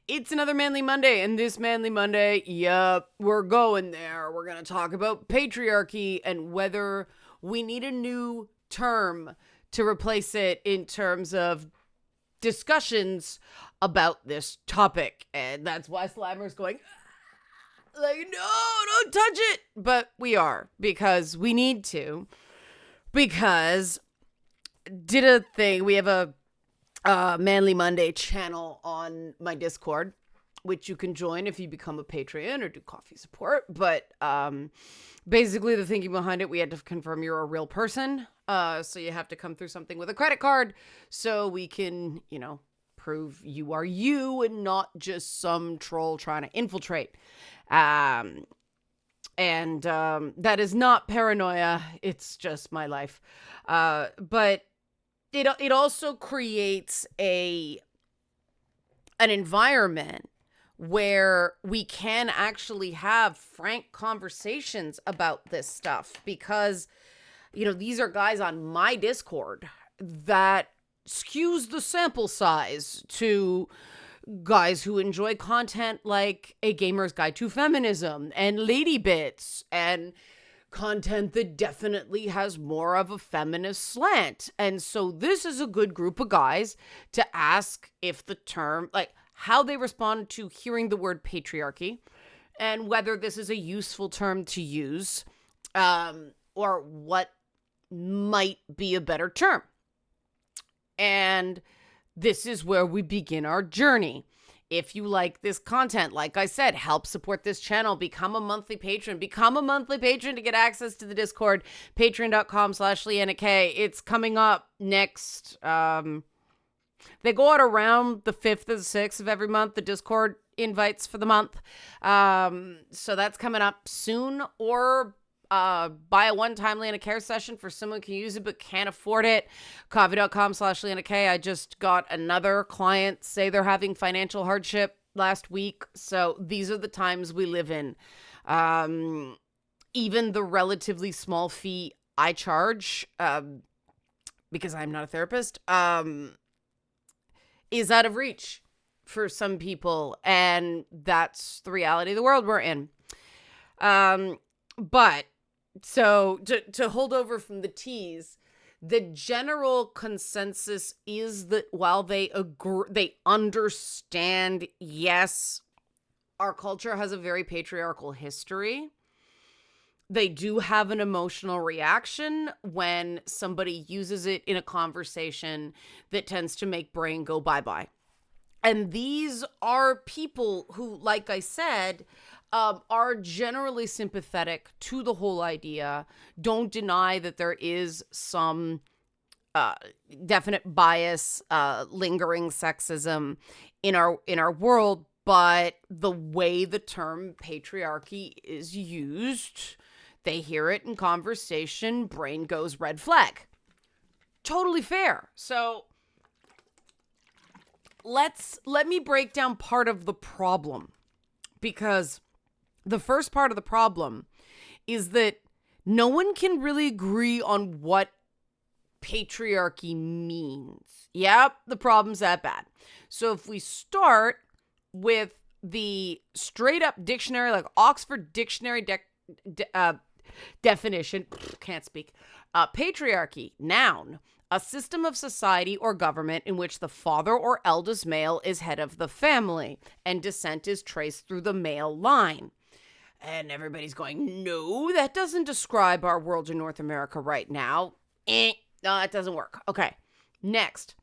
It's another Manly Monday, and this Manly Monday, yep, we're going there. We're going to talk about patriarchy and whether we need a new term to replace it in terms of discussions about this topic. And that's why Slimer's going, like, no, don't touch it. But we are, because we need to. Because did a thing, we have a Manly Monday channel on my Discord, which you can join if you become a Patreon or do coffee support. But basically the thinking behind it, we had to confirm you're a real person. So you have to come through something with a credit card so we can, prove you are you and not just some troll trying to infiltrate. And that is not paranoia. It's just my life. But it also creates an environment where we can actually have frank conversations about this stuff, because these are guys on my Discord that skews the sample size to guys who enjoy content like A Gamer's Guide to Feminism and Lady Bits and content that definitely has more of a feminist slant. And so this is a good group of guys to ask if the term, like how they respond to hearing the word patriarchy and whether this is a useful term to use, or what might be a better term. And this is where we begin our journey. If you like this content, like I said, help support this channel. Become a monthly patron. Become a monthly patron to get access to the Discord. Patreon.com/Leanna K. It's coming up next. They go out around the 5th or the 6th of every month, the Discord invites for the month. So that's coming up soon. Or buy a one-time Leanna Care session for someone who can use it but can't afford it. Coffee.com/Leanna K. I just got another client say they're having financial hardship last week. So these are the times we live in. Even the relatively small fee I charge, because I'm not a therapist, is out of reach for some people. And that's the reality of the world we're in. But so to hold over from the tease, the general consensus is that while they understand, yes, our culture has a very patriarchal history, they do have an emotional reaction when somebody uses it in a conversation that tends to make brain go bye-bye. And these are people who, like I said, are generally sympathetic to the whole idea, don't deny that there is some definite bias, lingering sexism in our world, but the way the term patriarchy is used, they hear it in conversation, brain goes red flag. Totally fair. So let me break down part of the problem, because the first part of the problem is that no one can really agree on what patriarchy means. Yep, the problem's that bad. So if we start with the straight up dictionary, like Oxford Dictionary definition, can't speak. Patriarchy, noun, a system of society or government in which the father or eldest male is head of the family and descent is traced through the male line. And everybody's going, no, that doesn't describe our world in North America right now. No, that doesn't work. Okay, next.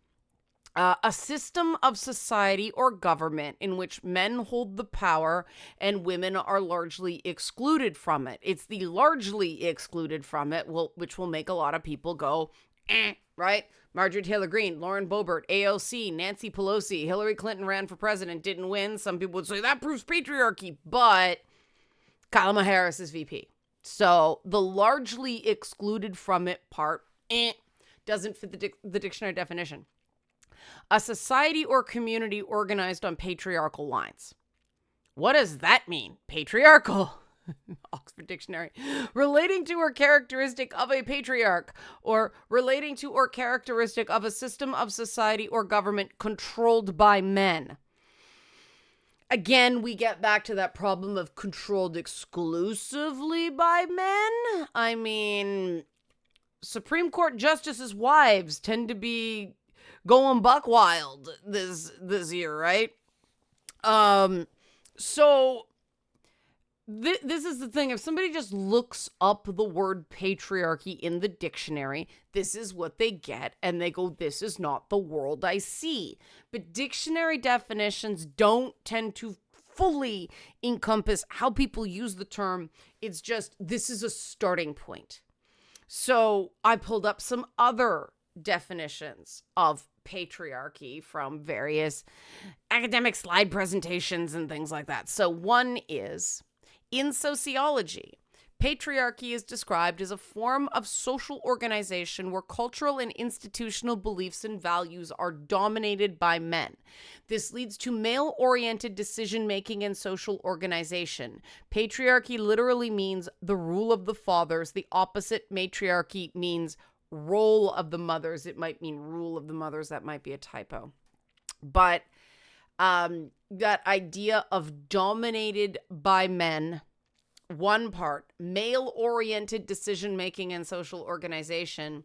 A system of society or government in which men hold the power and women are largely excluded from it. It's the largely excluded from it, which will make a lot of people go, right? Marjorie Taylor Greene, Lauren Boebert, AOC, Nancy Pelosi, Hillary Clinton ran for president, didn't win. Some people would say that proves patriarchy, but Kamala Harris is VP. So the largely excluded from it part doesn't fit the dictionary definition. A society or community organized on patriarchal lines. What does that mean? Patriarchal. Oxford Dictionary. Relating to or characteristic of a patriarch, or relating to or characteristic of a system of society or government controlled by men. Again, we get back to that problem of controlled exclusively by men. I mean, Supreme Court justices' wives tend to be going buck wild this year, right? So this is the thing. If somebody just looks up the word patriarchy in the dictionary, this is what they get, and they go, this is not the world I see. But dictionary definitions don't tend to fully encompass how people use the term. It's just, this is a starting point. So I pulled up some other definitions of patriarchy from various academic slide presentations and things like that. So one is, in sociology, patriarchy is described as a form of social organization where cultural and institutional beliefs and values are dominated by men. This leads to male-oriented decision-making and social organization. Patriarchy literally means the rule of the fathers. The opposite, matriarchy, means role of the mothers. It might mean rule of the mothers. That might be a typo. But that idea of dominated by men, one part, male-oriented decision-making and social organization,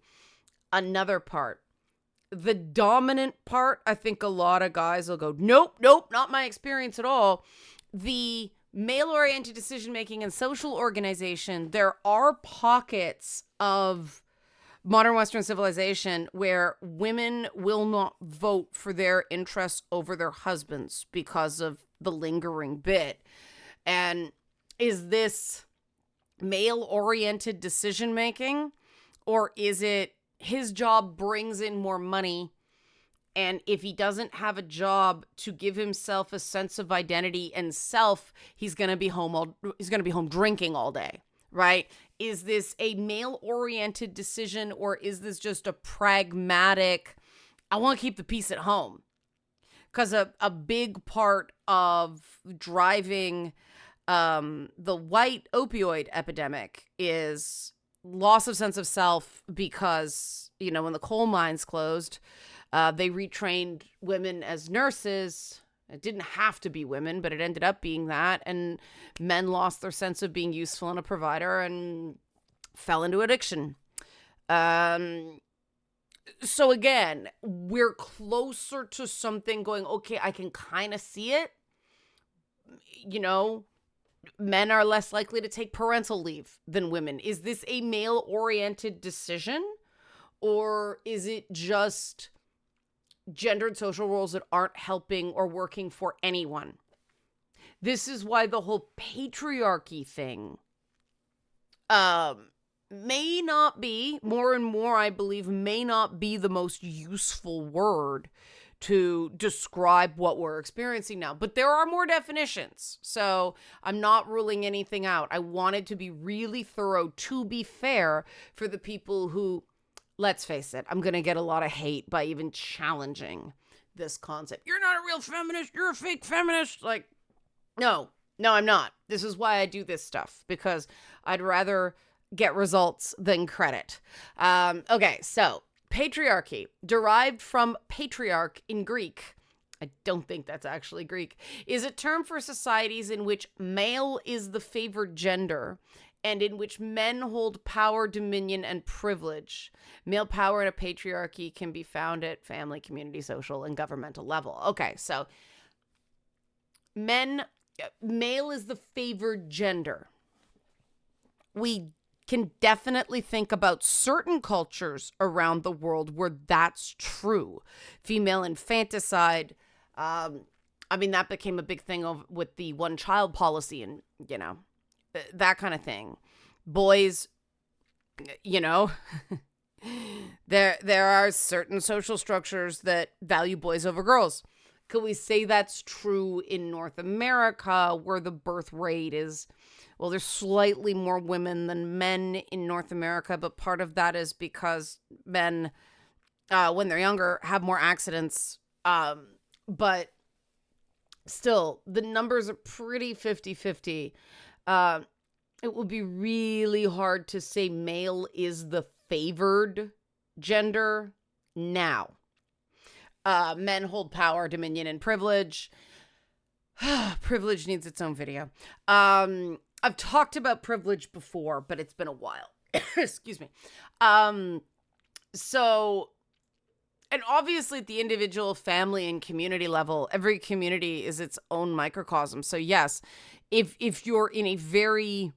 another part. The dominant part, I think a lot of guys will go, nope, not my experience at all. The male-oriented decision-making and social organization, there are pockets of modern Western civilization where women will not vote for their interests over their husbands because of the lingering bit. And is this male-oriented decision-making, or is it his job brings in more money, and if he doesn't have a job to give himself a sense of identity and self, he's going to be home drinking all day, right? Is this a male-oriented decision, or is this just a pragmatic, I want to keep the peace at home? Because a big part of driving the white opioid epidemic is loss of sense of self because, when the coal mines closed, they retrained women as nurses. It didn't have to be women, but it ended up being that. And men lost their sense of being useful and a provider and fell into addiction. So again, we're closer to something going, okay, I can kind of see it. Men are less likely to take parental leave than women. Is this a male-oriented decision? Or is it just gendered social roles that aren't helping or working for anyone? This is why the whole patriarchy thing may not be, more and more I believe, may not be the most useful word to describe what we're experiencing now. But there are more definitions, so I'm not ruling anything out. I wanted to be really thorough, to be fair, for the people who, let's face it, I'm going to get a lot of hate by even challenging this concept. You're not a real feminist. You're a fake feminist. Like, no, I'm not. This is why I do this stuff, because I'd rather get results than credit. Okay, so patriarchy, derived from patriarch in Greek, I don't think that's actually Greek, is a term for societies in which male is the favored gender and in which men hold power, dominion, and privilege. Male power in a patriarchy can be found at family, community, social, and governmental level. Okay, so male is the favored gender. We can definitely think about certain cultures around the world where that's true. Female infanticide, that became a big thing with the one-child policy and, that kind of thing. Boys, there are certain social structures that value boys over girls. Could we say that's true in North America, where the birth rate is, well, there's slightly more women than men in North America, but part of that is because men, when they're younger, have more accidents. But still, the numbers are pretty 50-50. It would be really hard to say male is the favored gender now. Men hold power, dominion, and privilege. Privilege needs its own video. I've talked about privilege before, but it's been a while. Excuse me. So, and obviously at the individual, family, and community level, every community is its own microcosm. So yes, if you're in a very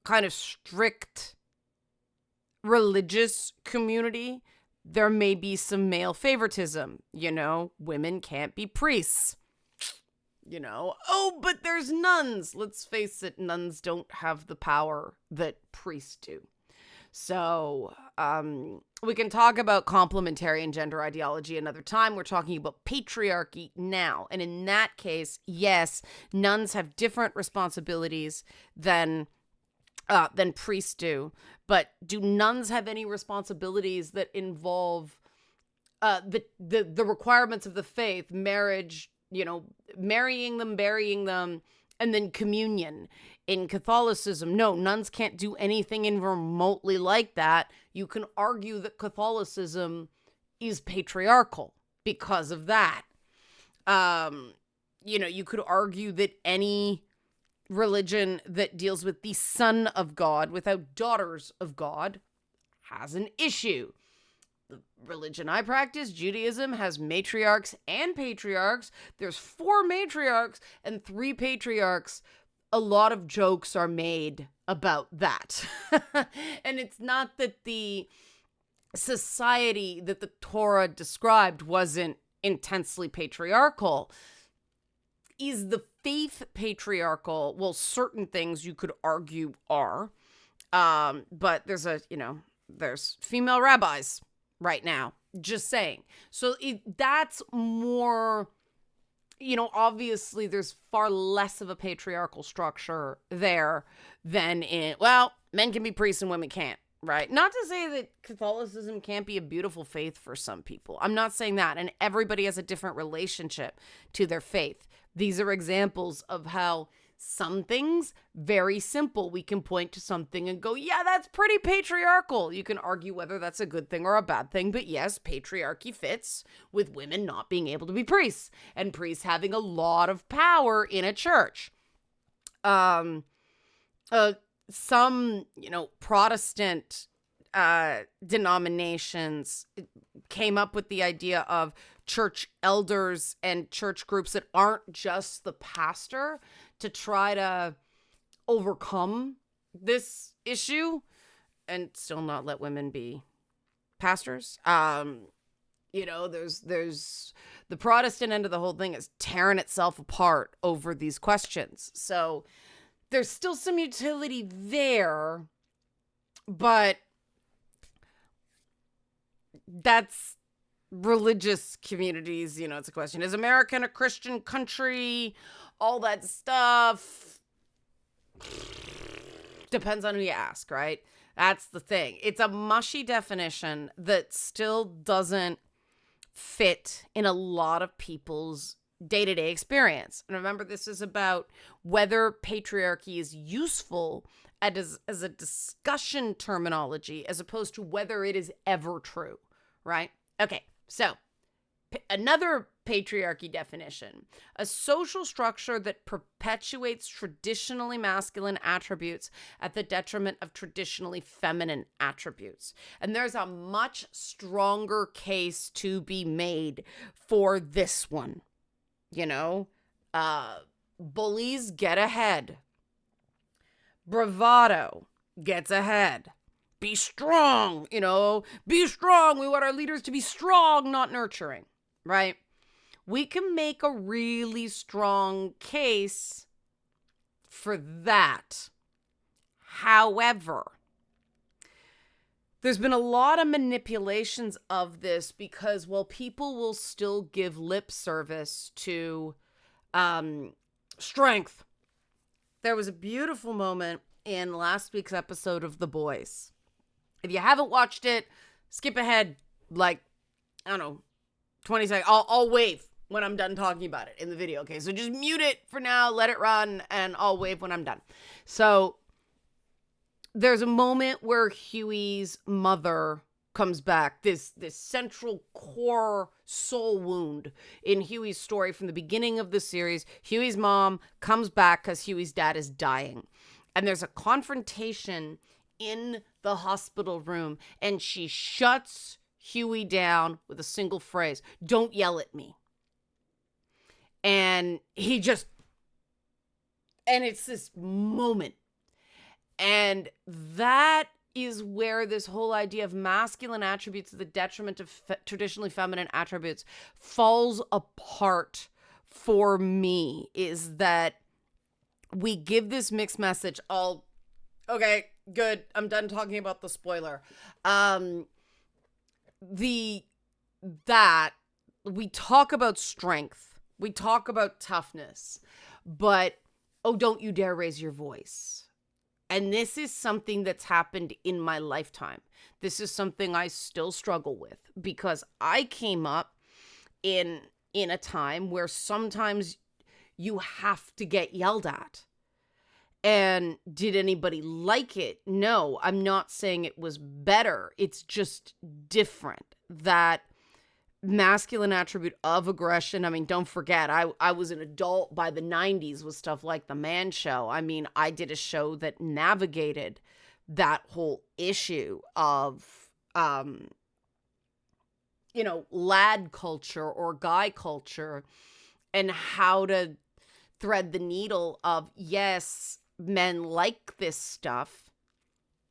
kind of strict religious community, there may be some male favoritism. Women can't be priests. Oh, but there's nuns. Let's face it, nuns don't have the power that priests do. So we can talk about complementarian gender ideology another time. We're talking about patriarchy now. And in that case, yes, nuns have different responsibilities than priests do. But do nuns have any responsibilities that involve the requirements of the faith, marriage, marrying them, burying them, and then communion? In Catholicism, no, nuns can't do anything in remotely like that. You can argue that Catholicism is patriarchal because of that. You could argue that any religion that deals with the Son of God without daughters of God has an issue. The religion I practice, Judaism, has matriarchs and patriarchs. There's 4 matriarchs and 3 patriarchs. A lot of jokes are made about that. And it's not that the society that the Torah described wasn't intensely patriarchal. Is the faith patriarchal? Well, certain things you could argue are. But there's female rabbis right now. Just saying. So that's more... obviously there's far less of a patriarchal structure there than men can be priests and women can't, right? Not to say that Catholicism can't be a beautiful faith for some people. I'm not saying that. And everybody has a different relationship to their faith. These are examples of how some things, very simple, we can point to something and go, yeah, that's pretty patriarchal. You can argue whether that's a good thing or a bad thing, but yes, patriarchy fits with women not being able to be priests and priests having a lot of power in a church. Some, Protestant denominations came up with the idea of church elders and church groups that aren't just the pastor to try to overcome this issue and still not let women be pastors. There's the Protestant end of the whole thing is tearing itself apart over these questions. So there's still some utility there, but that's religious communities. It's a question. Is America a Christian country? All that stuff depends on who you ask, right? That's the thing. It's a mushy definition that still doesn't fit in a lot of people's day-to-day experience. And remember, this is about whether patriarchy is useful as a discussion terminology as opposed to whether it is ever true, right? Okay, so another patriarchy definition: a social structure that perpetuates traditionally masculine attributes at the detriment of traditionally feminine attributes. And there's a much stronger case to be made for this one. Bullies get ahead. Bravado gets ahead. Be strong, be strong. We want our leaders to be strong, not nurturing, right? We can make a really strong case for that. However, there's been a lot of manipulations of this because, people will still give lip service to strength. There was a beautiful moment in last week's episode of The Boys. If you haven't watched it, skip ahead 20 seconds. I'll wave when I'm done talking about it in the video. Okay, so just mute it for now, let it run, and I'll wave when I'm done. So there's a moment where Huey's mother comes back, this central core soul wound in Huey's story from the beginning of the series. Huey's mom comes back because Huey's dad is dying. And there's a confrontation in the hospital room, and she shuts Huey down with a single phrase: "Don't yell at me." And he just, and it's this moment. And that is where this whole idea of masculine attributes to the detriment of traditionally feminine attributes falls apart for me, is that we give this mixed message. Okay, good. I'm done talking about the spoiler. That we talk about strength, we talk about toughness, but don't you dare raise your voice. And this is something that's happened in my lifetime. This is something I still struggle with, because I came up in a time where sometimes you have to get yelled at. And did anybody like it? No, I'm not saying it was better. It's just different. That masculine attribute of aggression. I mean, don't forget, I was an adult by the 90s with stuff like The Man Show. I mean, I did a show that navigated that whole issue of, lad culture or guy culture, and how to thread the needle of, yes, men like this stuff.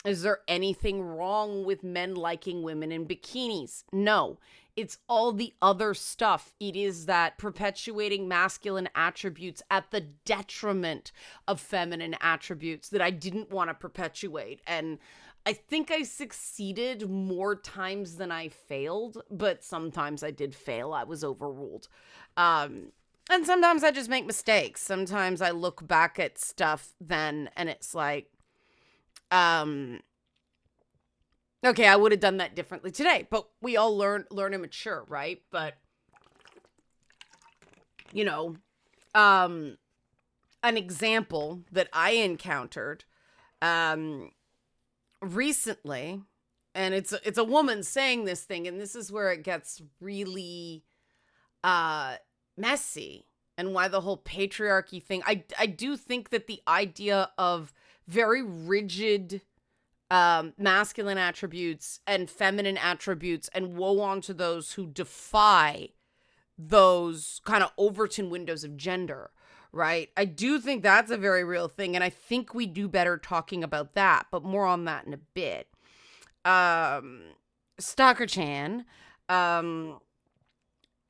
Is there anything wrong with men liking women in bikinis? No. It's all the other stuff. It is that perpetuating masculine attributes at the detriment of feminine attributes that I didn't want to perpetuate. And I think I succeeded more times than I failed, but sometimes I did fail. I was overruled. And sometimes I just make mistakes. Sometimes I look back at stuff then and it's like, okay, I would have done that differently today, but we all learn and mature, right? But, an example that I encountered recently, and it's a woman saying this thing, and this is where it gets really messy, and why the whole patriarchy thing. I do think that the idea of very rigid masculine attributes and feminine attributes, and woe onto those who defy those kind of Overton windows of gender, right? I do think that's a very real thing, and I think we do better talking about that, but more on that in a bit. Stalker-chan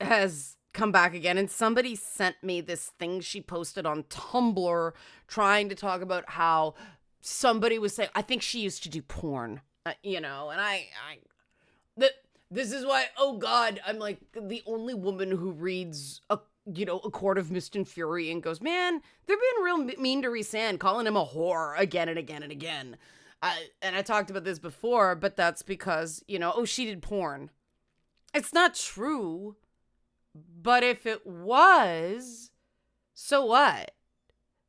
has come back again, and somebody sent me this thing she posted on Tumblr trying to talk about how somebody was saying, I think she used to do porn, and this is why, oh God, I'm like the only woman who reads A Court of Mist and Fury and goes, man, they're being real mean to Rhysand, calling him a whore again and again and again. And I talked about this before, but that's because, she did porn. It's not true, but if it was, so what?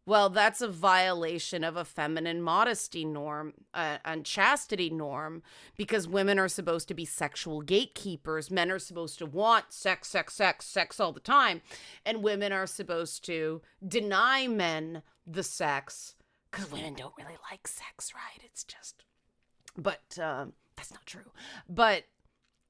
Well, that's a violation of a feminine modesty norm and chastity norm, because women are supposed to be sexual gatekeepers. Men are supposed to want sex all the time. And women are supposed to deny men the sex because women don't really like sex, right? It's just, but that's not true. But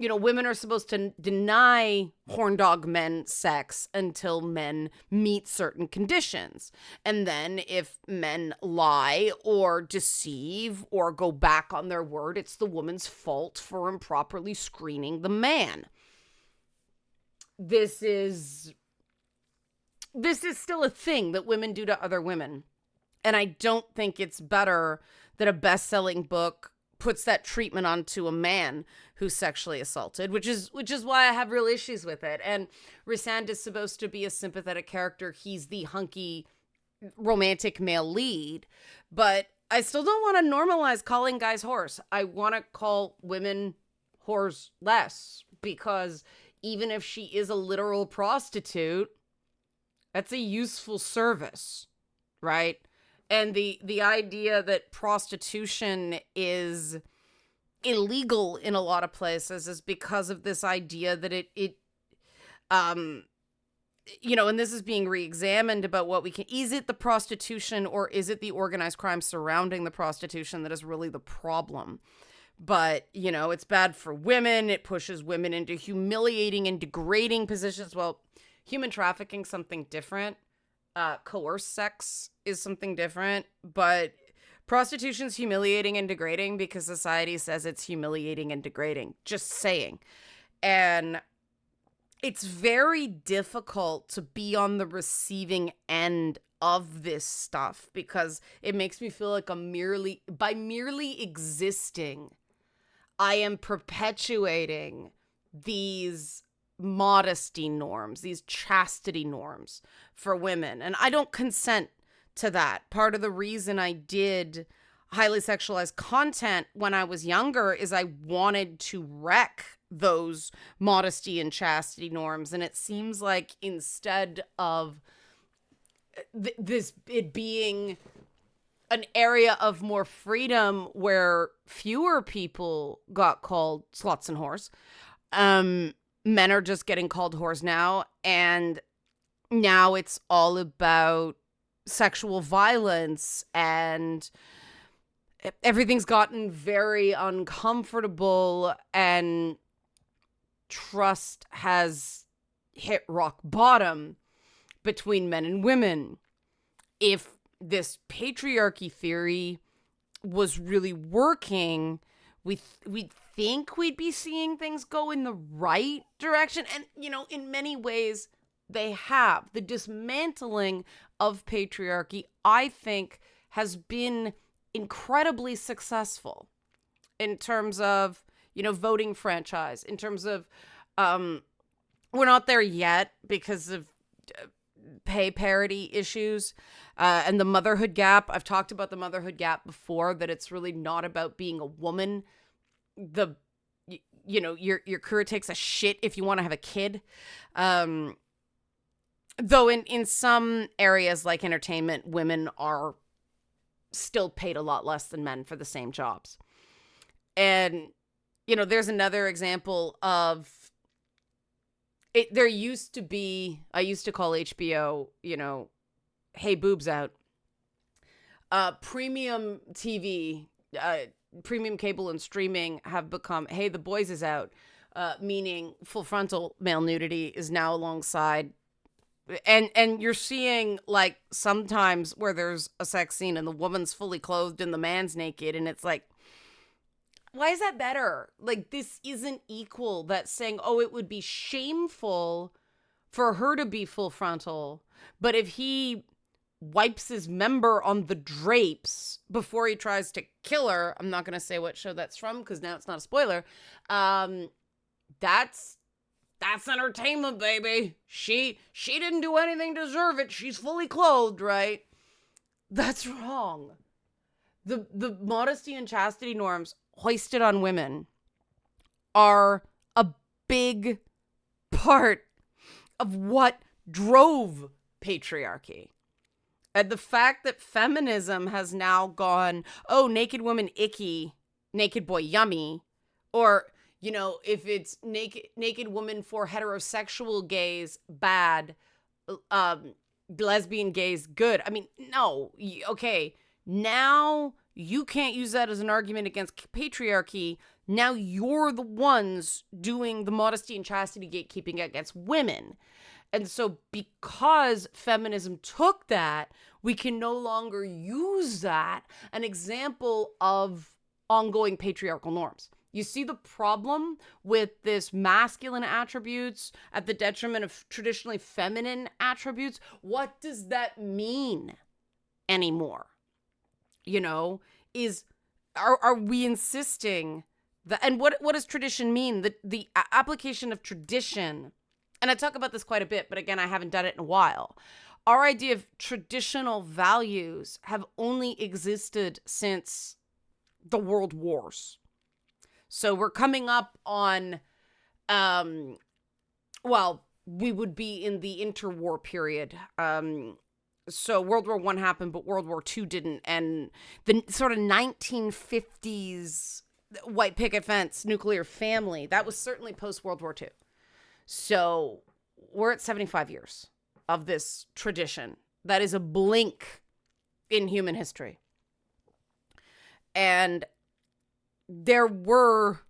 women are supposed to deny horn dog men sex until men meet certain conditions. And then if men lie or deceive or go back on their word, it's the woman's fault for improperly screening the man. This is still a thing that women do to other women. And I don't think it's better that a best-selling book puts that treatment onto a man who's sexually assaulted, which is why I have real issues with it. And Rhysand is supposed to be a sympathetic character. He's the hunky romantic male lead, but I still don't want to normalize calling guys whores. I want to call women whores less, because even if she is a literal prostitute, that's a useful service, right? And the idea that prostitution is illegal in a lot of places is because of this idea that um and this is being re-examined about what we can, is it the prostitution or is it the organized crime surrounding the prostitution that is really the problem? But, it's bad for women. It pushes women into humiliating and degrading positions. Well, human trafficking is something different. Coerced sex is something different. But prostitution's humiliating and degrading because society says it's humiliating and degrading. Just saying. And it's very difficult to be on the receiving end of this stuff because it makes me feel like by merely existing, I am perpetuating these modesty norms, these chastity norms for women. And I don't consent to that. Part of the reason I did highly sexualized content when I was younger is I wanted to wreck those modesty and chastity norms. And it seems like instead of it being an area of more freedom where fewer people got called sluts and whores, men are just getting called whores now. And now it's all about sexual violence, and everything's gotten very uncomfortable, and trust has hit rock bottom between men and women. If this patriarchy theory was really working, we'd think we'd be seeing things go in the right direction. And, in many ways, they have. The dismantling of patriarchy, I think, has been incredibly successful in terms of, voting franchise, in terms of, we're not there yet because of pay parity issues and the motherhood gap. I've talked about the motherhood gap before, that it's really not about being a woman. Your career takes a shit if you want to have a kid. Though in some areas like entertainment, women are still paid a lot less than men for the same jobs. And, there's another example of it. There used to be, I used to call HBO, hey, boobs out. Premium TV, premium cable and streaming have become, hey, the boys is out, meaning full frontal male nudity is now alongside. And you're seeing, like, sometimes where there's a sex scene and the woman's fully clothed and the man's naked, and it's like, why is that better? Like, this isn't equal. That's saying, oh, it would be shameful for her to be full frontal, but if he wipes his member on the drapes before he tries to kill her, I'm not going to say what show that's from because now it's not a spoiler, that's entertainment, baby. She didn't do anything to deserve it. She's fully clothed, right? That's wrong. The modesty and chastity norms hoisted on women are a big part of what drove patriarchy. And the fact that feminism has now gone, oh, naked woman icky, naked boy yummy, or, if it's naked woman for heterosexual gays bad, lesbian gays good. I mean, no, okay, now you can't use that as an argument against patriarchy. Now you're the ones doing the modesty and chastity gatekeeping against women. And so because feminism took that, we can no longer use that, an example of ongoing patriarchal norms. You see the problem with this masculine attributes at the detriment of traditionally feminine attributes? What does that mean anymore? Are we insisting that, and what does tradition mean? The application of tradition, and I talk about this quite a bit, but again, I haven't done it in a while. Our idea of traditional values have only existed since the world wars. So we're coming up on, we would be in the interwar period. So World War I happened, but World War II didn't. And the sort of 1950s white picket fence, nuclear family. That was certainly post-World War II. So we're at 75 years of this tradition. That is a blink in human history. And there were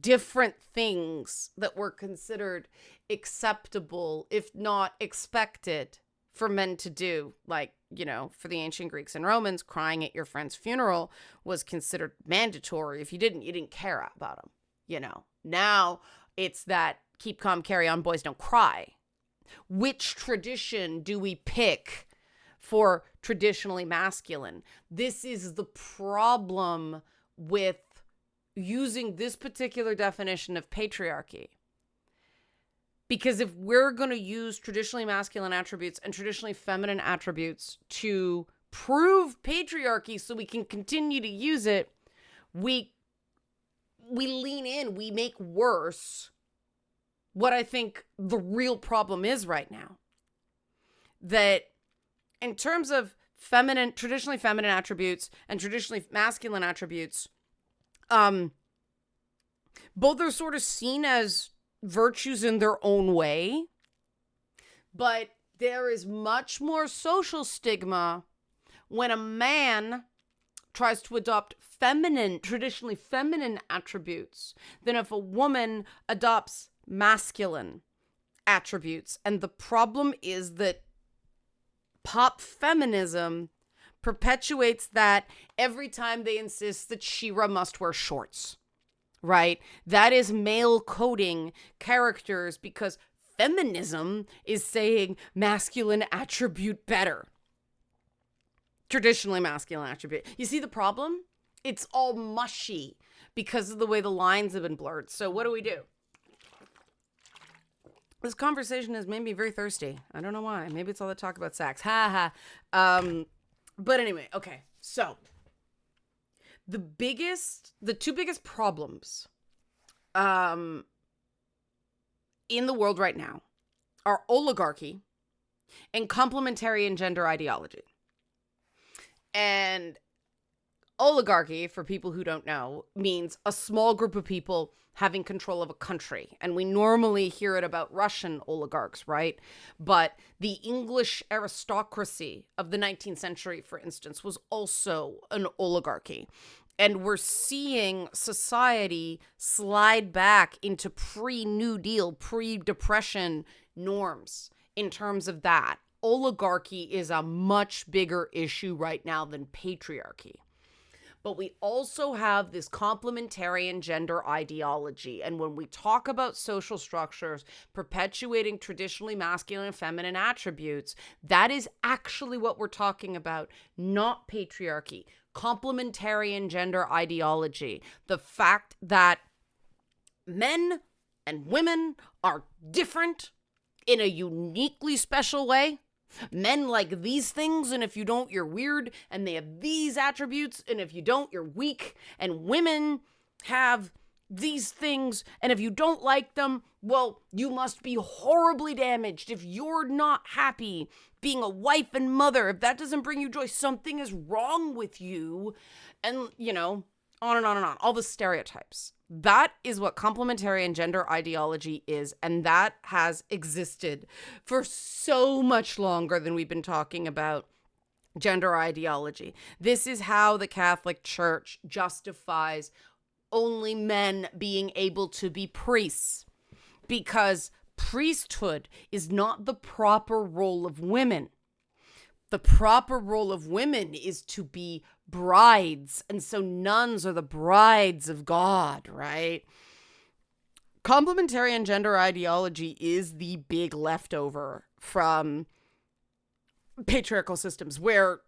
different things that were considered acceptable, if not expected, for men to do. Like, you know, for the ancient Greeks and Romans, crying at your friend's funeral was considered mandatory. If you didn't care about them, you know. Now it's that keep calm, carry on, boys don't cry. Which tradition do we pick for traditionally masculine? This is the problem with using this particular definition of patriarchy. Because if we're going to use traditionally masculine attributes and traditionally feminine attributes to prove patriarchy so we can continue to use it, we lean in, we make worse what I think the real problem is right now. That in terms of traditionally feminine attributes and traditionally masculine attributes, both are sort of seen as virtues in their own way, but there is much more social stigma when a man tries to adopt traditionally feminine attributes than if a woman adopts masculine attributes. And the problem is that pop feminism perpetuates that every time they insist that She-Ra must wear shorts, right? That is male coding characters because feminism is saying masculine attribute better. Traditionally masculine attribute. You see the problem? It's all mushy because of the way the lines have been blurred. So what do? This conversation has made me very thirsty. I don't know why. Maybe it's all the talk about sex. Ha ha. But anyway, okay. So the two biggest problems in the world right now are oligarchy and complementarian gender ideology. And oligarchy, for people who don't know, means a small group of people having control of a country. And we normally hear it about Russian oligarchs, right? But the English aristocracy of the 19th century, for instance, was also an oligarchy. And we're seeing society slide back into pre-New Deal, pre-Depression norms in terms of that. Oligarchy is a much bigger issue right now than patriarchy. But we also have this complementarian gender ideology. And when we talk about social structures perpetuating traditionally masculine and feminine attributes, that is actually what we're talking about, not patriarchy. Complementarian gender ideology. The fact that men and women are different in a uniquely special way. Men like these things, and if you don't, you're weird, and they have these attributes, and if you don't, you're weak. And women have these things, and if you don't like them, well, you must be horribly damaged. If you're not happy being a wife and mother, if that doesn't bring you joy, something is wrong with you. And, you know, on and on and on. All the stereotypes. That is what complementarian gender ideology is, and that has existed for so much longer than we've been talking about gender ideology. This is how the Catholic Church justifies only men being able to be priests, because priesthood is not the proper role of women. The proper role of women is to be brides. And so nuns are the brides of God, right? Complementarian gender ideology is the big leftover from patriarchal systems where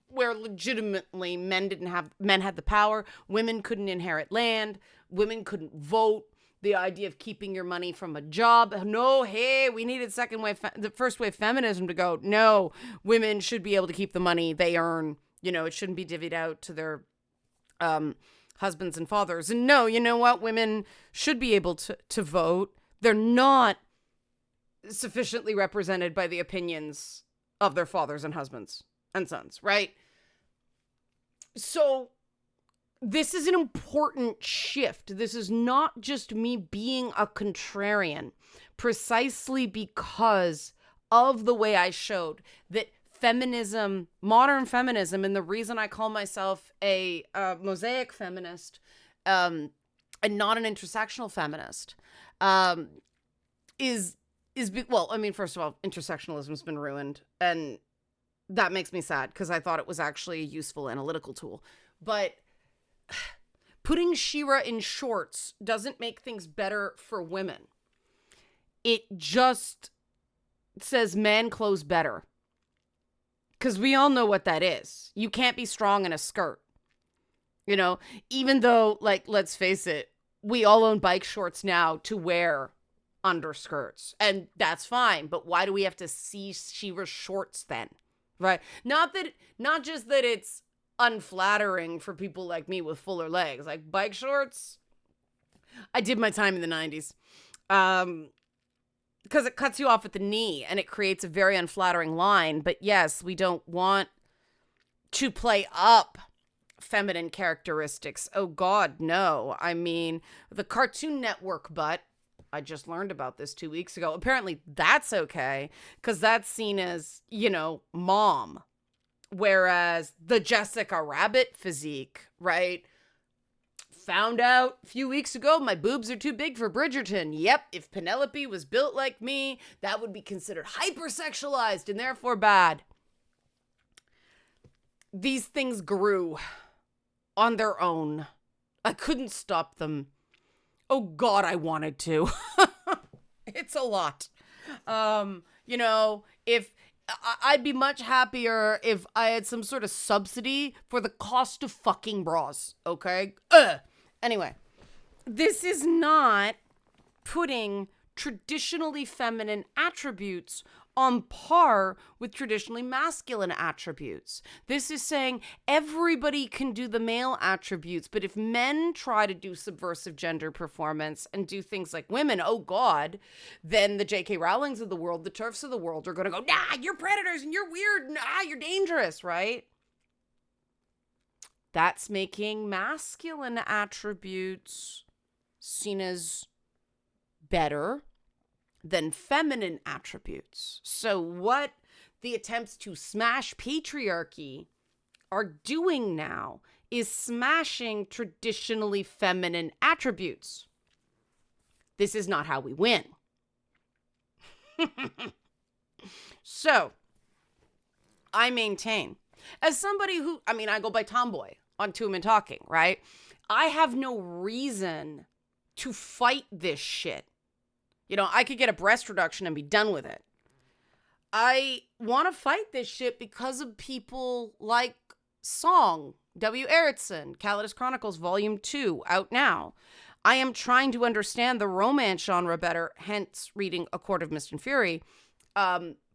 legitimately men had the power, women couldn't inherit land, women couldn't vote. The idea of keeping your money from a job. No, hey, we needed the first wave feminism to go, no, women should be able to keep the money they earn. You know, it shouldn't be divvied out to their husbands and fathers. And no, you know what? Women should be able to vote. They're not sufficiently represented by the opinions of their fathers and husbands and sons, right? So this is an important shift. This is not just me being a contrarian, precisely because of the way I showed that feminism, modern feminism, and the reason I call myself a mosaic feminist and not an intersectional feminist well, I mean, first of all, intersectionalism's been ruined, and that makes me sad because I thought it was actually a useful analytical tool. But putting She-Ra in shorts doesn't make things better for women. It just says man clothes better. Because we all know what that is. You can't be strong in a skirt. You know, even though, like, let's face it, we all own bike shorts now to wear underskirts. And that's fine. But why do we have to see She-Ra shorts then? Right? Not just that it's unflattering for people like me with fuller legs. Like, bike shorts, I did my time in the 90s. Because it cuts you off at the knee and it creates a very unflattering line. But yes, we don't want to play up feminine characteristics. Oh God, no. I mean, the Cartoon Network butt, I just learned about this 2 weeks ago. Apparently that's okay because that's seen as, you know, mom. Whereas the Jessica Rabbit physique, right? Found out a few weeks ago my boobs are too big for Bridgerton. Yep, if Penelope was built like me, that would be considered hypersexualized and therefore bad. These things grew on their own. I couldn't stop them. Oh God, I wanted to. It's a lot. You know, if I'd be much happier if I had some sort of subsidy for the cost of fucking bras, okay? Anyway, this is not putting traditionally feminine attributes on par with traditionally masculine attributes. This is saying everybody can do the male attributes, but if men try to do subversive gender performance and do things like women, oh God, then the J.K. Rowlings of the world, the TERFs of the world are going to go, nah, you're predators and you're weird, nah, you're dangerous, right? That's making masculine attributes seen as better than feminine attributes. So what the attempts to smash patriarchy are doing now is smashing traditionally feminine attributes. This is not how we win. So, I maintain, as somebody who, I mean, I go by tomboy on Two Men Talking, right? I have no reason to fight this shit. You know, I could get a breast reduction and be done with it. I want to fight this shit because of people like Song, W. Erickson, Calidus Chronicles Volume 2, out now. I am trying to understand the romance genre better, hence reading A Court of Mist and Fury,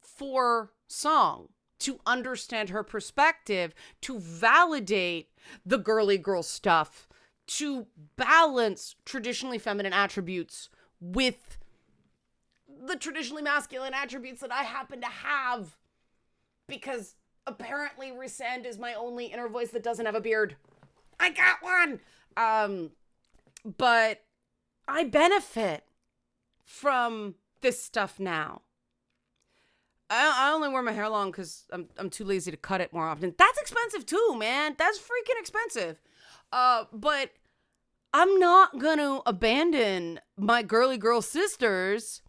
for Song, to understand her perspective, to validate the girly girl stuff, to balance traditionally feminine attributes with the traditionally masculine attributes that I happen to have, because apparently Resend is my only inner voice that doesn't have a beard. I got one. But I benefit from this stuff now. I only wear my hair long because I'm too lazy to cut it more often. That's expensive too, man. That's freaking expensive. But I'm not gonna abandon my girly girl sisters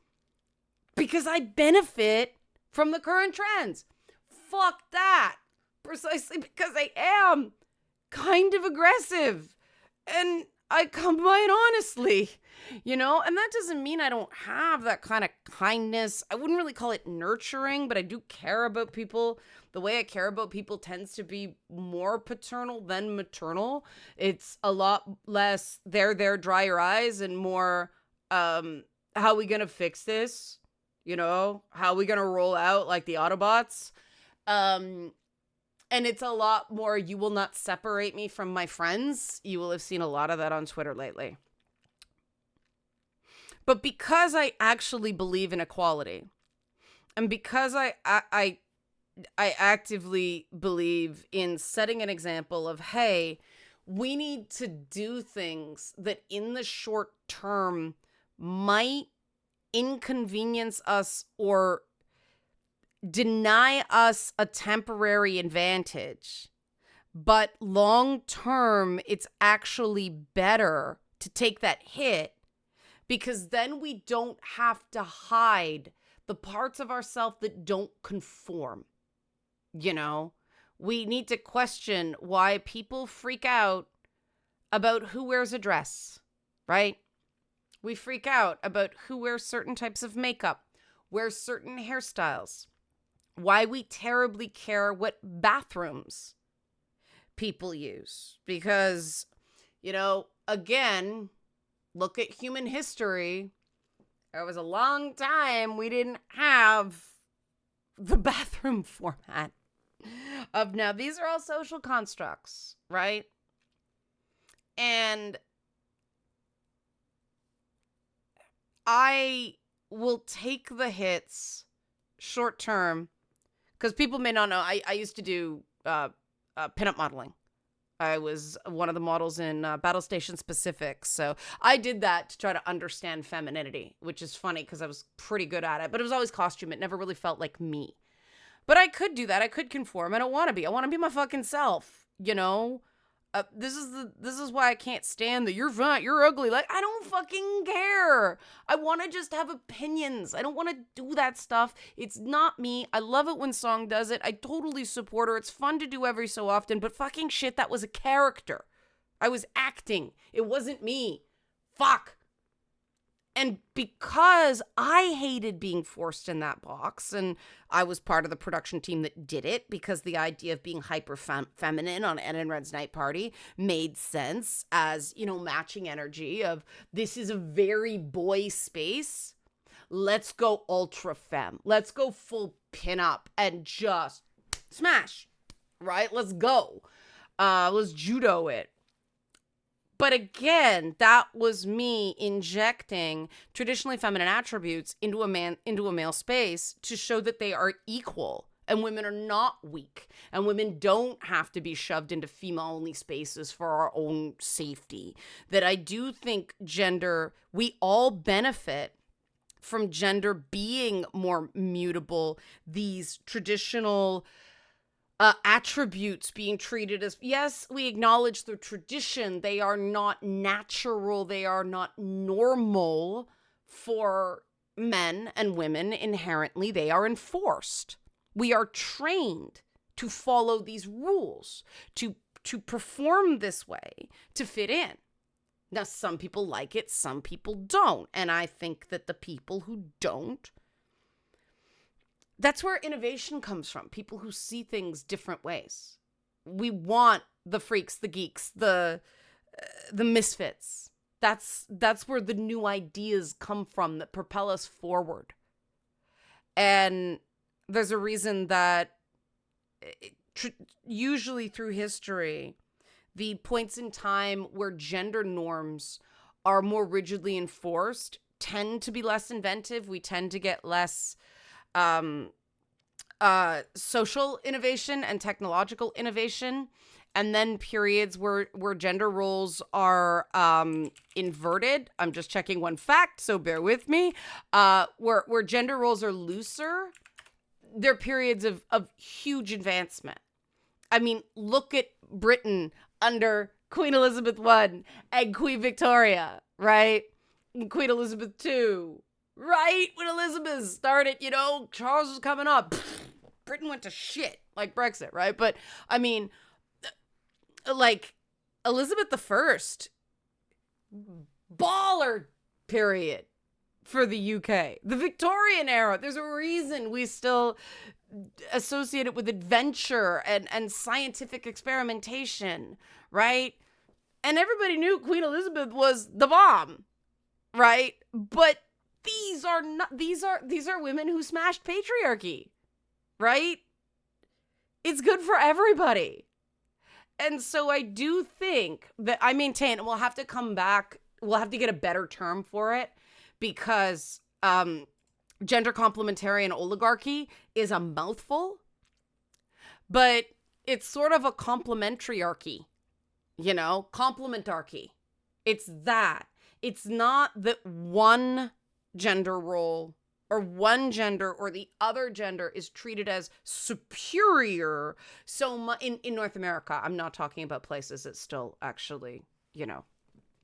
because I benefit from the current trends. Fuck that. Precisely because I am kind of aggressive. And I come by it honestly, you know? And that doesn't mean I don't have that kind of kindness. I wouldn't really call it nurturing, but I do care about people. The way I care about people tends to be more paternal than maternal. It's a lot less there, dry your eyes, and more, how we gonna fix this? You know, how we gonna roll out like the Autobots? And it's a lot more, you will not separate me from my friends. You will have seen a lot of that on Twitter lately. But because I actually believe in equality, and because I actively believe in setting an example of, hey, we need to do things that in the short term might inconvenience us or deny us a temporary advantage. But long term, it's actually better to take that hit, because then we don't have to hide the parts of ourselves that don't conform. You know, we need to question why people freak out about who wears a dress, right? We freak out about who wears certain types of makeup, wears certain hairstyles, why we terribly care what bathrooms people use. Because, you know, again, look at human history. There was a long time we didn't have the bathroom format of now. These are all social constructs, right? And I will take the hits short term, because people may not know. I used to do pinup modeling. I was one of the models in Battle Station Specific. So I did that to try to understand femininity, which is funny because I was pretty good at it. But it was always costume. It never really felt like me. But I could do that. I could conform. I don't want to be. I want to be my fucking self, you know? This is why I can't stand that you're fat, you're ugly. Like, I don't fucking care. I want to just have opinions. I don't want to do that stuff. It's not me. I love it when Song does it. I totally support her. It's fun to do every so often, but fucking shit, that was a character. I was acting. It wasn't me. Fuck. And because I hated being forced in that box, and I was part of the production team that did it, because the idea of being hyper feminine on Ed and Red's night party made sense as, you know, matching energy of this is a very boy space. Let's go ultra femme. Let's go full pinup and just smash, right? Let's go. Let's judo it. But again, that was me injecting traditionally feminine attributes into a male space to show that they are equal and women are not weak and women don't have to be shoved into female-only spaces for our own safety. That I do think gender, we all benefit from gender being more mutable, these traditional attributes being treated as, yes, we acknowledge the tradition. They are not natural. They are not normal for men and women inherently. They are enforced. We are trained to follow these rules, to perform this way, to fit in. Now, some people like it, some people don't. And I think that the people who don't, that's where innovation comes from. People who see things different ways. We want the freaks, the geeks, the misfits. That's where the new ideas come from that propel us forward. And there's a reason that usually through history, the points in time where gender norms are more rigidly enforced tend to be less inventive. We tend to get less social innovation and technological innovation, and then periods where gender roles are inverted. I'm just checking one fact, so bear with me. Where gender roles are looser, they're periods of huge advancement. I mean, look at Britain under Queen Elizabeth I and Queen Victoria, right? And Queen Elizabeth II. Right when Elizabeth started, you know, Charles was coming up. Britain went to shit, like Brexit, right? But, I mean, like, Elizabeth I, baller period for the UK. The Victorian era, there's a reason we still associate it with adventure and scientific experimentation, right? And everybody knew Queen Elizabeth was the bomb, right? But these are women who smashed patriarchy, right? It's good for everybody. And so I do think that I maintain, and we'll have to come back, we'll have to get a better term for it, because gender complementarian oligarchy is a mouthful, but it's sort of a complementariarchy. complementarchy. It's that. It's not that one gender role or one gender or the other gender is treated as superior so much in North America. I'm not talking about places that still actually,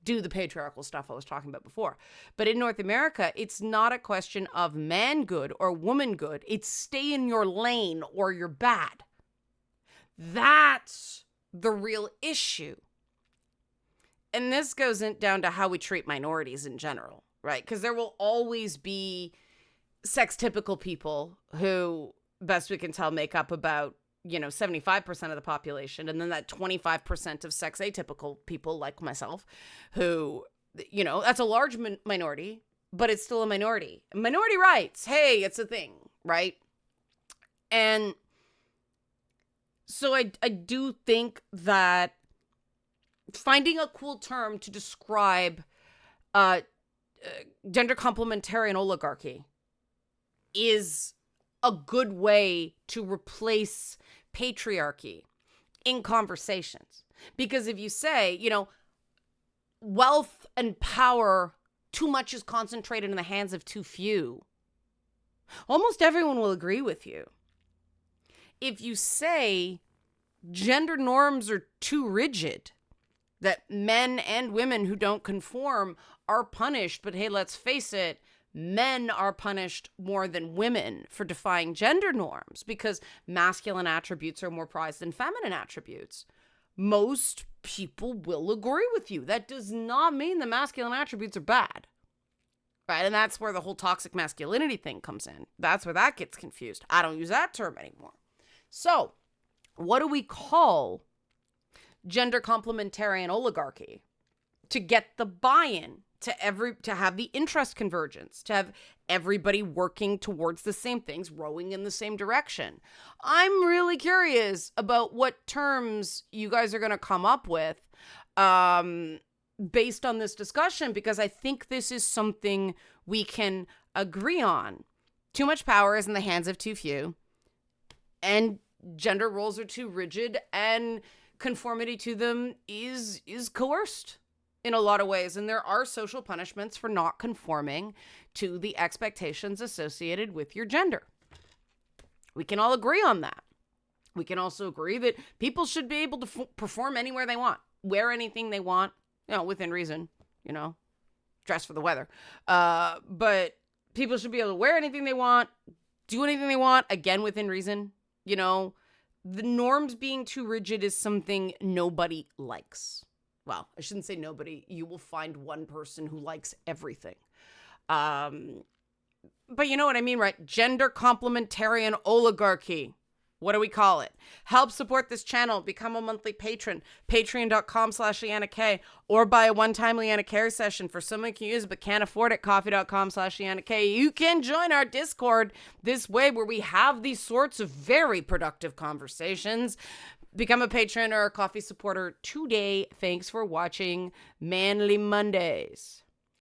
do the patriarchal stuff I was talking about before. But in North America, it's not a question of man good or woman good. It's stay in your lane or you're bad. That's the real issue. And this goes down to how we treat minorities in general, right? Because there will always be sex typical people who, best we can tell, make up about 75% of the population, and then that 25% of sex atypical people like myself who, that's a large minority, but it's still a minority. Minority rights, hey, it's a thing, right? And so I do think that finding a cool term to describe gender complementarian oligarchy is a good way to replace patriarchy in conversations. Because if you say, wealth and power, too much is concentrated in the hands of too few, almost everyone will agree with you. If you say gender norms are too rigid, that men and women who don't conform are punished, but hey, let's face it, men are punished more than women for defying gender norms because masculine attributes are more prized than feminine attributes. Most people will agree with you. That does not mean the masculine attributes are bad, right? And that's where the whole toxic masculinity thing comes in. That's where that gets confused. I don't use that term anymore. So what do we call gender complementarian oligarchy to get the buy-in, to have the interest convergence, to have everybody working towards the same things, rowing in the same direction? I'm really curious about what terms you guys are going to come up with based on this discussion, because I think this is something we can agree on. Too much power is in the hands of too few, and gender roles are too rigid, and conformity to them is coerced in a lot of ways. And there are social punishments for not conforming to the expectations associated with your gender. We can all agree on that. We can also agree that people should be able to perform anywhere they want, wear anything they want, within reason, dress for the weather. But people should be able to wear anything they want, do anything they want, again, within reason. The norms being too rigid is something nobody likes. Well, I shouldn't say nobody. You will find one person who likes everything. But you know what I mean, right? Gender complementarian oligarchy. What do we call it? Help support this channel. Become a monthly patron. Patreon.com/Leanna K. Or buy a one-time Leanna Care session for someone who can use it but can't afford it. Coffee.com/Leanna K. You can join our Discord this way, where we have these sorts of very productive conversations. Become a patron or a coffee supporter today. Thanks for watching Manly Mondays.